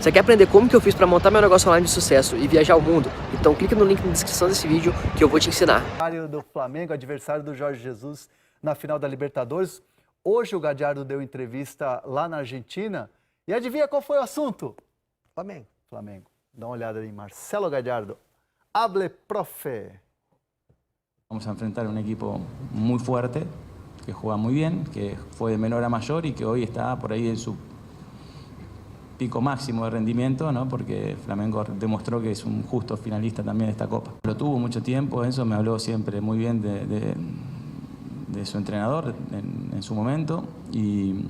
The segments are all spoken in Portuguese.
Você quer aprender como que eu fiz para montar meu negócio online de sucesso e viajar o mundo? Então clica no link na descrição desse vídeo que eu vou te ensinar. Do Flamengo, adversário do Jorge Jesus na final da Libertadores. Hoje o Gadiardo deu entrevista lá na Argentina e adivinha qual foi o assunto? Flamengo. Flamengo. Dá uma olhada aí, Marcelo Gadiardo. Hable, profe. Vamos a enfrentar un equipo muy fuerte, que juega muy bien, que fue de menor a mayor y que hoy está por ahí en su pico máximo de rendimiento, ¿no? Porque Flamengo demostró que es un justo finalista también de esta Copa. Lo tuvo mucho tiempo, Enzo me habló siempre muy bien de su entrenador en su momento y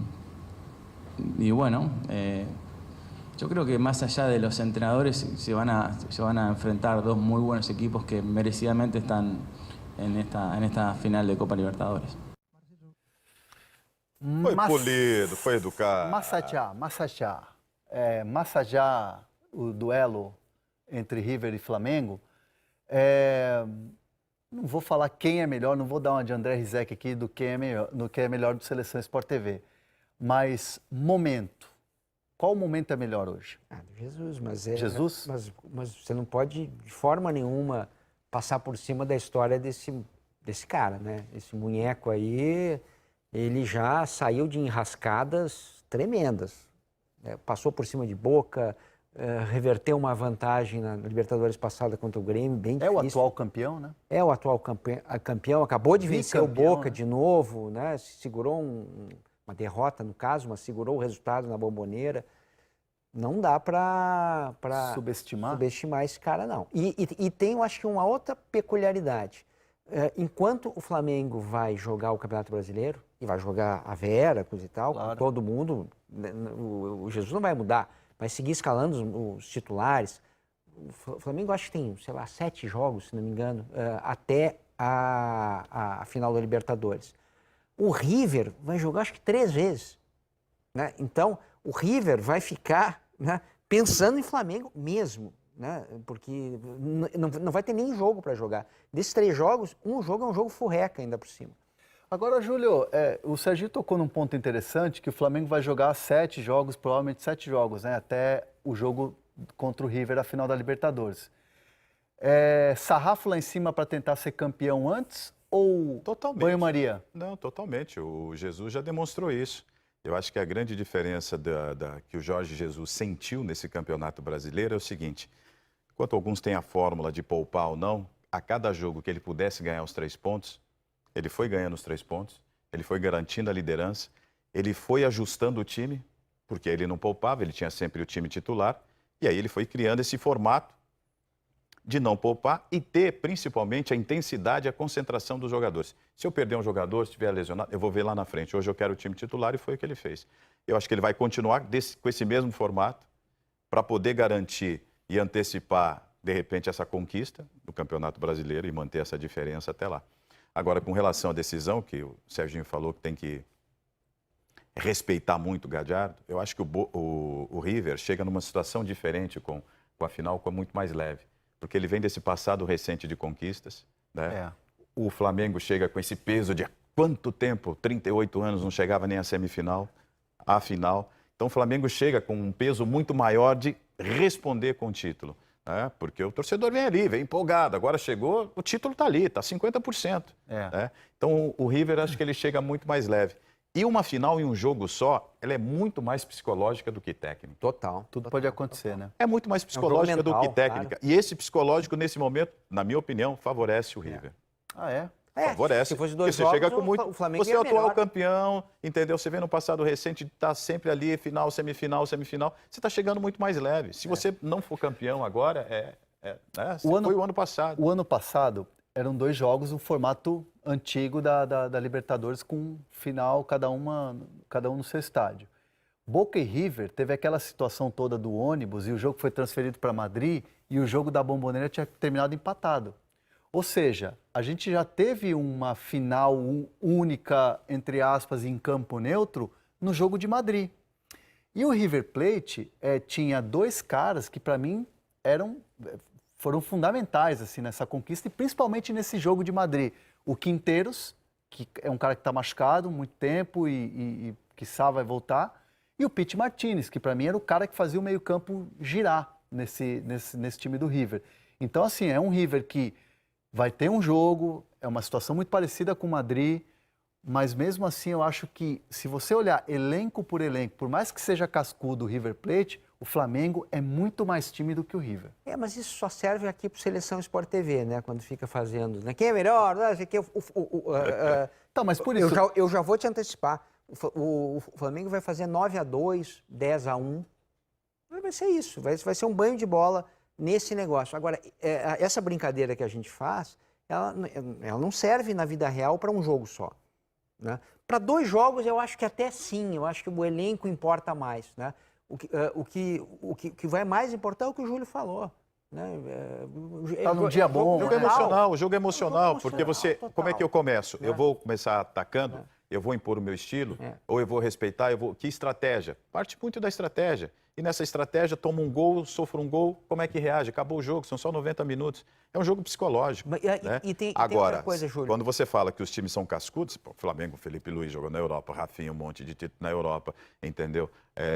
bueno, yo creo que más allá de los entrenadores se van a enfrentar dos muy buenos equipos que merecidamente están en esta final de Copa Libertadores. Foi polido, foi educado. Massajar o duelo entre River e Flamengo. Não vou falar quem é melhor, não vou dar uma de André Rizek aqui do que é melhor do Seleção Sport TV. Mas momento. Qual momento é melhor hoje? Jesus, Jesus? Mas você não pode, de forma nenhuma, passar por cima da história desse cara, né? Esse munheco aí, ele já saiu de enrascadas tremendas. Passou por cima de Boca, reverteu uma vantagem na Libertadores passada contra o Grêmio, bem difícil. É o atual campeão, né? É o atual campeão, acabou de vencer o Boca, né? de novo, né? Segurou uma derrota, no caso, mas segurou o resultado na Bombonera. Não dá para subestimar esse cara, não. E tem, eu acho que, uma outra peculiaridade. Enquanto o Flamengo vai jogar o Campeonato Brasileiro, e vai jogar a Vera, coisa e tal, claro, todo mundo, o Jesus não vai mudar, vai seguir escalando os titulares. O Flamengo, acho que tem, sei lá, 7 jogos, se não me engano, até a final da Libertadores. O River vai jogar, acho que 3 vezes, né? Então, o River vai ficar, né, pensando em Flamengo mesmo, né? Porque não vai ter nem jogo para jogar. Desses 3 jogos, um jogo é um jogo furreca ainda por cima. Agora, Júlio, o Serginho tocou num ponto interessante, que o Flamengo vai jogar 7 jogos, provavelmente 7 jogos, né? Até o jogo contra o River, a final da Libertadores. Sarrafo lá em cima para tentar ser campeão antes ou Totalmente. banho-maria? Não, totalmente. O Jesus já demonstrou isso. Eu acho que a grande diferença que o Jorge Jesus sentiu nesse Campeonato Brasileiro é o seguinte: enquanto alguns têm a fórmula de poupar ou não, a cada jogo que ele pudesse ganhar os 3 pontos, ele foi ganhando os 3 pontos, ele foi garantindo a liderança, ele foi ajustando o time, porque ele não poupava, ele tinha sempre o time titular, e aí ele foi criando esse formato de não poupar e ter, principalmente, a intensidade e a concentração dos jogadores. Se eu perder um jogador, se estiver lesionado, eu vou ver lá na frente. Hoje eu quero o time titular e foi o que ele fez. Eu acho que ele vai continuar com esse mesmo formato para poder garantir e antecipar, de repente, essa conquista do Campeonato Brasileiro e manter essa diferença até lá. Agora, com relação à decisão, que o Serginho falou que tem que respeitar muito o Gadiardo, eu acho que o River chega numa situação diferente com a final, com muito mais leve. Porque ele vem desse passado recente de conquistas, né? O Flamengo chega com esse peso de há quanto tempo? 38 anos, não chegava nem à semifinal, à final. Então o Flamengo chega com um peso muito maior de responder com o título, né? Porque o torcedor vem ali, vem empolgado. Agora chegou, o título está ali, está 50%. Né? Então o River, acho que ele chega muito mais leve. E uma final em um jogo só, ela é muito mais psicológica do que técnica. Total. Tudo pode acontecer, né? É muito mais psicológica do que técnica. Claro. E esse psicológico, nesse momento, na minha opinião, favorece o River. Favorece. Se fosse 2 Você jogos, chega com muito. o Flamengo Você é o atual melhor. campeão, entendeu? Você vê no passado recente, está sempre ali, final, semifinal. Você está chegando muito mais leve. Se você não for campeão agora, foi o ano passado. O ano passado eram 2 jogos, o formato antigo da Libertadores, com final, cada um no seu estádio. Boca e River teve aquela situação toda do ônibus e o jogo foi transferido para Madrid e o jogo da Bombonera tinha terminado empatado. Ou seja, a gente já teve uma final única, entre aspas, em campo neutro, no jogo de Madrid. E o River Plate tinha 2 caras que, para mim, foram fundamentais assim, nessa conquista e principalmente nesse jogo de Madrid. O Quinteiros, que é um cara que está machucado há muito tempo e quiçá vai voltar, E o Pity Martinez, que para mim era o cara que fazia o meio-campo girar nesse time do River. Então, assim, é um River que vai ter um jogo, é uma situação muito parecida com o Madrid, mas mesmo assim eu acho que, se você olhar elenco por elenco, por mais que seja cascudo o River Plate, o Flamengo é muito mais tímido que o River. Mas isso só serve aqui para Seleção Sport TV, né? Quando fica fazendo, né? Quem é melhor? Tá, mas por isso... Eu já vou te antecipar. O Flamengo vai fazer 9-2, 10-1. Vai ser isso, vai ser um banho de bola nesse negócio. Agora, essa brincadeira que a gente faz, ela não serve na vida real para um jogo só. Né? Para 2 jogos, eu acho que até sim, eu acho que o elenco importa mais. Né? O que vai mais importar é o que o Júlio falou. Né? Tá num dia bom. O jogo é emocional, porque você... total. Como é que eu começo? Eu vou começar atacando, eu vou impor o meu estilo, ou eu vou respeitar, que estratégia? Parte muito da estratégia. E nessa estratégia, toma um gol, sofre um gol, como é que reage? Acabou o jogo, são só 90 minutos. É um jogo psicológico. Né? Tem Agora, outra coisa, Júlio. quando você fala que os times são cascudos, Flamengo, Felipe Luiz jogou na Europa, Rafinha, um monte de título na Europa, entendeu?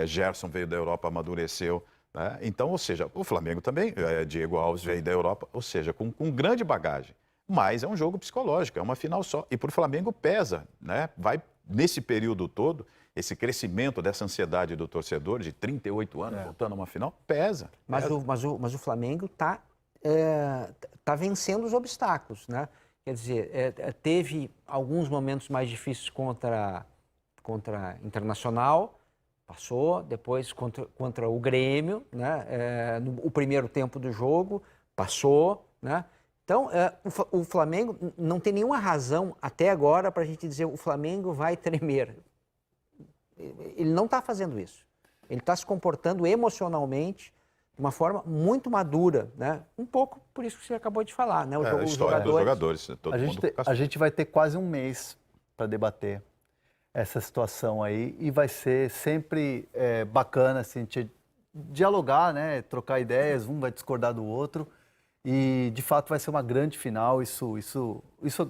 Gerson veio da Europa, amadureceu. Né? Então, ou seja, o Flamengo também, Diego Alves veio da Europa, ou seja, com grande bagagem. Mas é um jogo psicológico, é uma final só. E para o Flamengo pesa, né? Vai, nesse período todo, esse crescimento dessa ansiedade do torcedor de 38 anos voltando a uma final, pesa. Mas o Flamengo está vencendo os obstáculos, né? Quer dizer, teve alguns momentos mais difíceis contra Internacional, passou, depois contra o Grêmio, né? O primeiro tempo do jogo, passou, né? Então, o Flamengo não tem nenhuma razão até agora para a gente dizer o Flamengo vai tremer. Ele não está fazendo isso. Ele está se comportando emocionalmente de uma forma muito madura, né? Um pouco por isso que você acabou de falar, né? A história dos jogadores. A gente vai ter quase um mês para debater essa situação aí e vai ser sempre bacana assim, a gente dialogar, né? Trocar ideias, um vai discordar do outro e de fato vai ser uma grande final. Isso,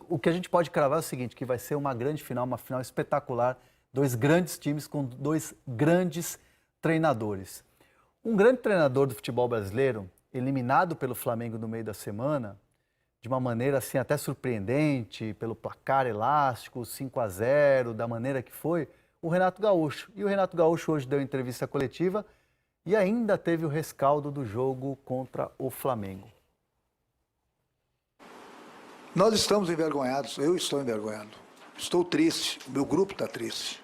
o que a gente pode cravar é o seguinte, que vai ser uma grande final, uma final espetacular. 2 grandes times com 2 grandes treinadores. Um grande treinador do futebol brasileiro, eliminado pelo Flamengo no meio da semana, de uma maneira assim até surpreendente, pelo placar elástico, 5-0, da maneira que foi, o Renato Gaúcho. E o Renato Gaúcho hoje deu entrevista coletiva e ainda teve o rescaldo do jogo contra o Flamengo. Nós estamos envergonhados, eu estou envergonhado. Estou triste, o meu grupo está triste.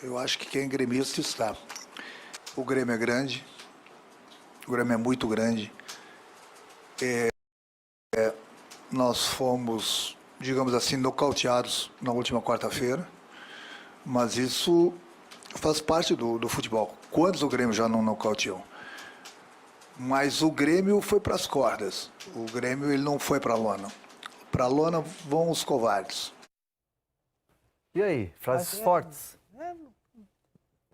Eu acho que quem é gremista está. O Grêmio é grande, o Grêmio é muito grande. Nós fomos, digamos assim, nocauteados na última quarta-feira, mas isso faz parte do futebol. Quantos o Grêmio já não nocauteou? Mas o Grêmio foi para as cordas. O Grêmio ele não foi para a lona. Para a lona vão os covardes. E aí, frases fortes?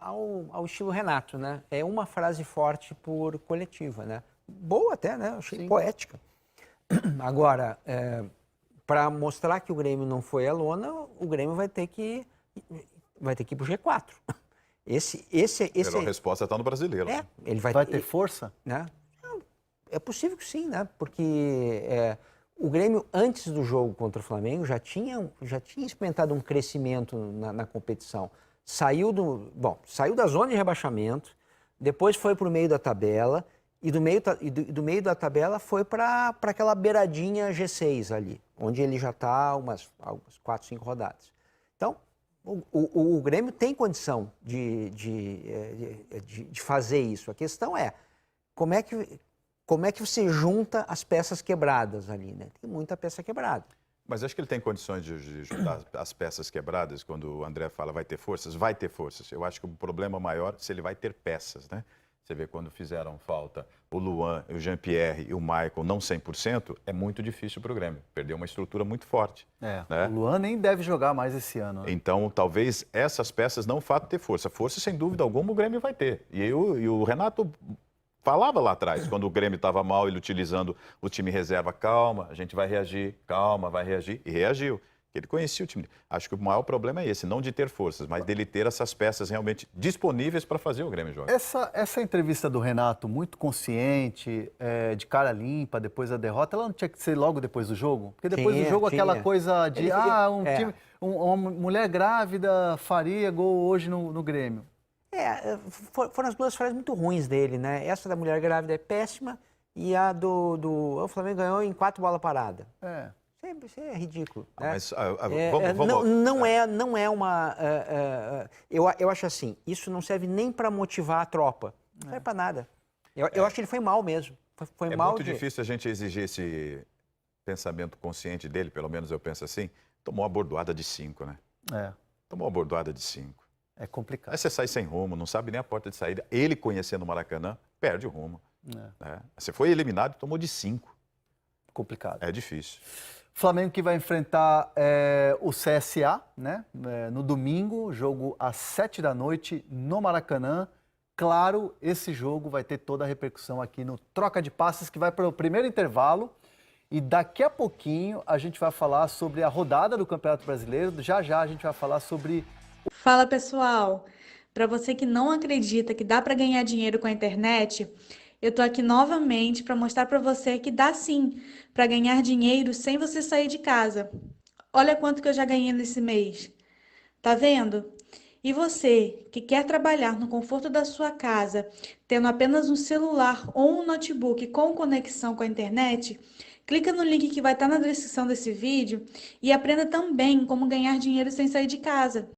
Ao estilo Renato, né? É uma frase forte por coletiva, né? Boa até, né? Achei poética. Agora, para mostrar que o Grêmio não foi à lona, o Grêmio vai ter que ir para o G4. A resposta está no brasileiro. Ele vai ter força? Né? É possível que sim, né? Porque o Grêmio, antes do jogo contra o Flamengo, já tinha experimentado um crescimento na competição. Saiu da zona de rebaixamento, depois foi para o meio da tabela, e do meio da tabela foi para aquela beiradinha G6 ali, onde ele já está umas 4, 5 rodadas. Então, o Grêmio tem condição de fazer isso. A questão é, como é que você junta as peças quebradas ali, né? Tem muita peça quebrada. Mas acho que ele tem condições de juntar as peças quebradas. Quando o André fala vai ter forças, vai ter forças. Eu acho que o problema maior é se ele vai ter peças, né? Você vê quando fizeram falta o Luan, o Jean-Pierre e o Michael não 100%, é muito difícil para o Grêmio. Perdeu uma estrutura muito forte. Né? O Luan nem deve jogar mais esse ano. Né? Então, talvez essas peças não façam ter força. Força, sem dúvida alguma, o Grêmio vai ter. E o Renato falava lá atrás, quando o Grêmio estava mal, ele utilizando o time reserva, calma, a gente vai reagir, calma, vai reagir, e reagiu. Que ele conhecia o time. Acho que o maior problema é esse, não de ter forças, mas dele ter essas peças realmente disponíveis para fazer o Grêmio jogar. Essa entrevista do Renato, muito consciente, de cara limpa, depois da derrota, ela não tinha que ser logo depois do jogo? Porque depois do jogo, aquela coisa de, time, uma mulher grávida faria gol hoje no Grêmio. Foram as duas frases muito ruins dele, né? Essa da mulher grávida é péssima e a o Flamengo ganhou em 4 bolas paradas. Isso é ridículo. Né? Mas não é uma... eu acho assim, isso não serve nem para motivar a tropa. Não serve para nada. Eu acho que ele foi mal mesmo. Foi mal muito difícil a gente exigir esse pensamento consciente dele, pelo menos eu penso assim. Tomou uma bordoada de 5, né? Tomou uma bordoada de 5. É complicado. Aí você sai sem rumo, não sabe nem a porta de saída. Ele conhecendo o Maracanã, perde o rumo. Você foi eliminado e tomou de 5. Complicado. É difícil. Flamengo que vai enfrentar o CSA, né? No domingo, jogo às 7 da noite no Maracanã. Claro, esse jogo vai ter toda a repercussão aqui no Troca de Passes, que vai para o primeiro intervalo. E daqui a pouquinho a gente vai falar sobre a rodada do Campeonato Brasileiro. Já a gente vai falar sobre... Fala, pessoal! Para você que não acredita que dá para ganhar dinheiro com a internet, eu tô aqui novamente para mostrar para você que dá sim para ganhar dinheiro sem você sair de casa. Olha quanto que eu já ganhei nesse mês. Tá vendo? E você que quer trabalhar no conforto da sua casa, tendo apenas um celular ou um notebook com conexão com a internet, clica no link que vai estar na descrição desse vídeo e aprenda também como ganhar dinheiro sem sair de casa.